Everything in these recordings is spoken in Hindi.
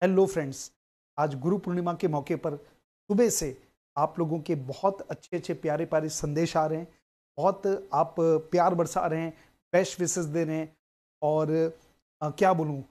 Hello friends. आज गुरु पूर्णिमा के मौके पर सुबह से आप लोगों के बहुत अच्छे अच्छे प्यारे प्यारे संदेश आ रहे हैं। बहुत आप प्यार बरसा रहे हैं, बेस्ट विशेस दे रहे हैं। और क्या बोलूं,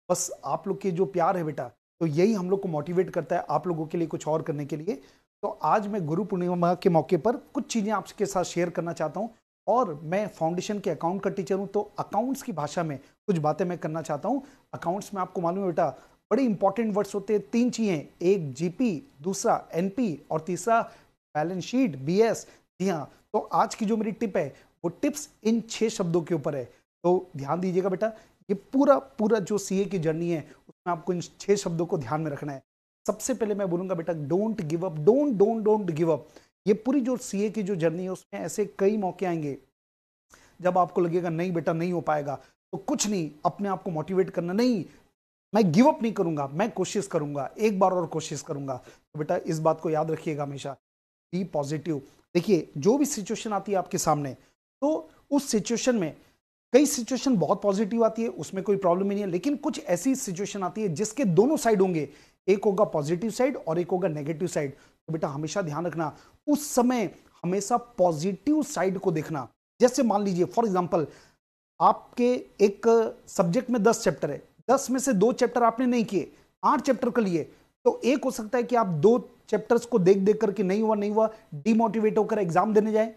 बस आप लोग के जो प्यार है बेटा, तो यही हम लोग को मोटिवेट करता है आप लोगों के लिए कुछ और करने के लिए। तो आज मैं गुरु पूर्णिमा के मौके पर कुछ चीजें आपके साथ शेयर करना चाहता हूं। और मैं फाउंडेशन के अकाउंट का टीचर हूं, तो अकाउंट्स की भाषा में कुछ बातें मैं करना चाहता हूं। अकाउंट्स में आपको मालूम है बेटा, बड़े इंपॉर्टेंट वर्ड्स होते हैं। तीन चीजें, एक जीपी, दूसरा एनपी और तीसरा बैलेंस शीट, बीएस। जी हाँ, तो आज की जो मेरी टिप है वो टिप्स इन 6 शब्दों के ऊपर है। तो ध्यान दीजिएगा बेटा, ये पूरा पूरा जो सीए की जर्नी है उसमें आपको इन 6 शब्दों को ध्यान में रखना है। सबसे पहले मैं बोलूंगा बेटा, don't give up, don't don't don't give up. ये पूरी जो सीए की जो जर्नी है उसमें ऐसे कई मौके आएंगे जब आपको लगेगा नहीं बेटा नहीं हो पाएगा, तो कुछ नहीं, अपने आप को मोटिवेट करना, नहीं मैं गिव अप नहीं करूंगा, मैं कोशिश करूंगा, एक बार और कोशिश करूंगा। तो बेटा इस बात को याद रखिएगा हमेशा, बी पॉजिटिव। देखिए जो भी सिचुएशन आती है आपके सामने, तो उस सिचुएशन में कई सिचुएशन बहुत पॉजिटिव आती है, उसमें कोई प्रॉब्लम ही नहीं है। लेकिन कुछ ऐसी सिचुएशन आती है जिसके दोनों साइड होंगे, एक होगा पॉजिटिव साइड और एक होगा नेगेटिव साइड। तो बेटा हमेशा ध्यान रखना, उस समय हमेशा पॉजिटिव साइड को देखना। जैसे मान लीजिए फॉर एग्जाम्पल, आपके एक सब्जेक्ट में 10 चैप्टर है, 10 में से 2 चैप्टर आपने नहीं किए, 8 चैप्टर कर लिए। तो एक हो सकता है कि आप 2 चैप्टर्स को देख देख करके नहीं हुआ नहीं हुआ, डिमोटिवेट होकर एग्जाम देने जाए।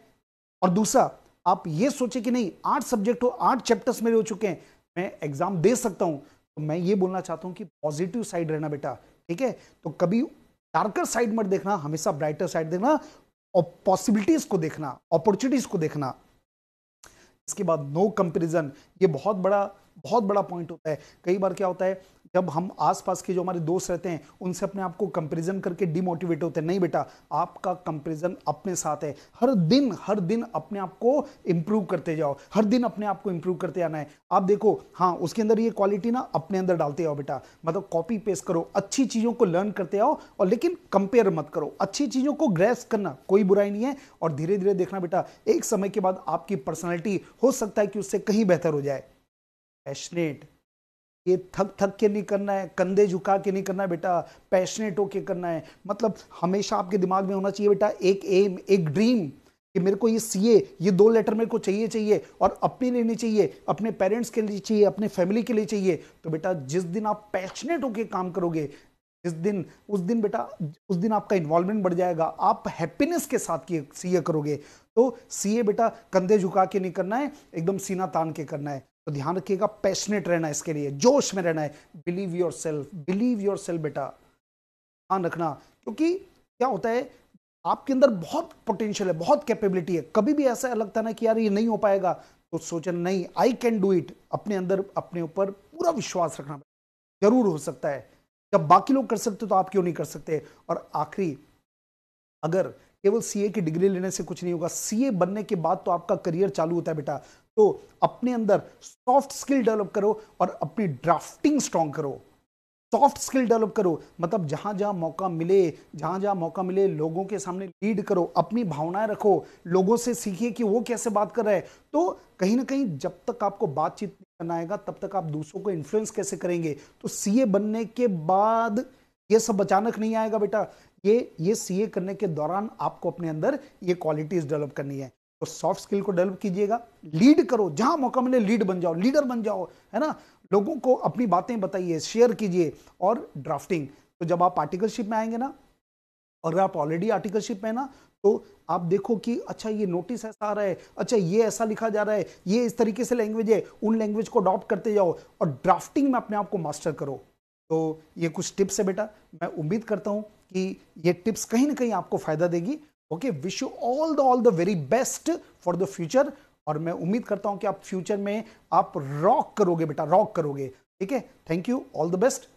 और दूसरा, आप ये सोचे कि नहीं 8 सब्जेक्ट हो, 8 चैप्टर्स मेरे हो चुके हैं, मैं एग्जाम दे सकता हूं। तो मैं ये बोलना चाहता हूं कि पॉजिटिव साइड रहना बेटा, ठीक है। तो कभी डार्कर साइड मत देखना, हमेशा ब्राइटर साइड देखना और पॉसिबिलिटीज को देखना, अपॉर्चुनिटीज को देखना। इसके बाद नो कंपैरिजन, ये बहुत बड़ा पॉइंट होता है। कई बार क्या होता है, जब हम आसपास के जो हमारे दोस्त रहते हैं उनसे अपने आप को कंपैरिजन करके डिमोटिवेट होते हैं। नहीं बेटा, आपका कंपैरिजन अपने साथ है। हर दिन अपने आप को इंप्रूव करते जाओ, हर दिन अपने आप को इंप्रूव करते आना है। आप देखो, हाँ उसके अंदर ये क्वालिटी ना अपने अंदर डालते आओ बेटा, मतलब कॉपी पेस्ट करो, अच्छी चीजों को लर्न करते आओ, और लेकिन कंपेयर मत करो। अच्छी चीजों को ग्रैस्प करना कोई बुराई नहीं है, और धीरे धीरे देखना बेटा, एक समय के बाद आपकी पर्सनैलिटी हो सकता है कि उससे कहीं बेहतर हो जाए। पैशनेट, ये थक थक के नहीं करना है, कंधे झुका के नहीं करना है बेटा, पैशनेट होके करना है। मतलब हमेशा आपके दिमाग में होना चाहिए बेटा एक एम, एक ड्रीम, कि मेरे को ये सीए, ये 2 लेटर मेरे को चाहिए चाहिए, और अपने लिए नहीं चाहिए, अपने पेरेंट्स के लिए चाहिए, अपने फैमिली के लिए चाहिए। तो बेटा जिस दिन आप पैशनेट होके काम करोगे, जिस दिन, उस दिन बेटा, उस दिन आपका इन्वॉल्वमेंट बढ़ जाएगा, आप हैप्पीनेस के साथ सीए करोगे। तो सीए बेटा कंधे झुका के नहीं करना है, एकदम सीना तान के करना है। तो ध्यान रखिएगा, पैशनेट रहना है, इसके लिए जोश में रहना है। Believe your self, believe your self बेटा, ध्यान रखना। क्योंकि क्या होता है, आपके अंदर बहुत पोटेंशियल है, बहुत कैपेबिलिटी है। कभी भी ऐसा लगता है ना कि यार ये नहीं हो पाएगा, तो सोचना नहीं, आई कैन डू इट। अपने अंदर अपने ऊपर पूरा विश्वास रखना, जरूर हो सकता है। जब बाकी लोग कर सकते तो आप क्यों नहीं कर सकते। और आखिरी, अगर केवल सीए की डिग्री लेने से कुछ नहीं होगा, सीए बनने के बाद तो आपका करियर चालू होता है बेटा। तो अपने अंदर सॉफ्ट स्किल डेवलप करो और अपनी ड्राफ्टिंग स्ट्रांग करो। सॉफ्ट स्किल डेवलप करो, मतलब जहां जहां मौका मिले, जहां जहां मौका मिले लोगों के सामने लीड करो, अपनी भावनाएं रखो, लोगों से सीखिए कि वो कैसे बात कर रहे हैं। तो कहीं ना कहीं जब तक आपको बातचीत नहीं करना आएगा, तब तक आप दूसरों को इन्फ्लुएंस कैसे करेंगे। तो सीए बनने के बाद ये सब अचानक नहीं आएगा बेटा, ये सीए करने के दौरान आपको अपने अंदर ये क्वालिटीज डेवलप करनी है। तो सॉफ्ट स्किल को डेवलप कीजिएगा, लीड करो, जहां मौका मिले लीड बन जाओ, लीडर बन जाओ, है ना। लोगों को अपनी बातें बताइए, शेयर कीजिए। और ड्राफ्टिंग, तो जब आप आर्टिकलशिप में आएंगे ना, और आप ऑलरेडी आर्टिकलशिप में ना, तो आप देखो कि अच्छा ये नोटिस ऐसा आ रहा है, अच्छा ये ऐसा लिखा जा रहा है, ये इस तरीके से लैंग्वेज है, उन लैंग्वेज को अडॉप्ट करते जाओ और ड्राफ्टिंग में अपने आप को मास्टर करो। तो ये कुछ टिप्स है बेटा, मैं उम्मीद करता हूं कि ये टिप्स कहीं ना कहीं आपको फायदा देगी। Okay, wish you all the very best for the future. और मैं उम्मीद करता हूं कि आप फ्यूचर में आप रॉक करोगे बेटा, रॉक करोगे। ठीक है, thank you, all the best.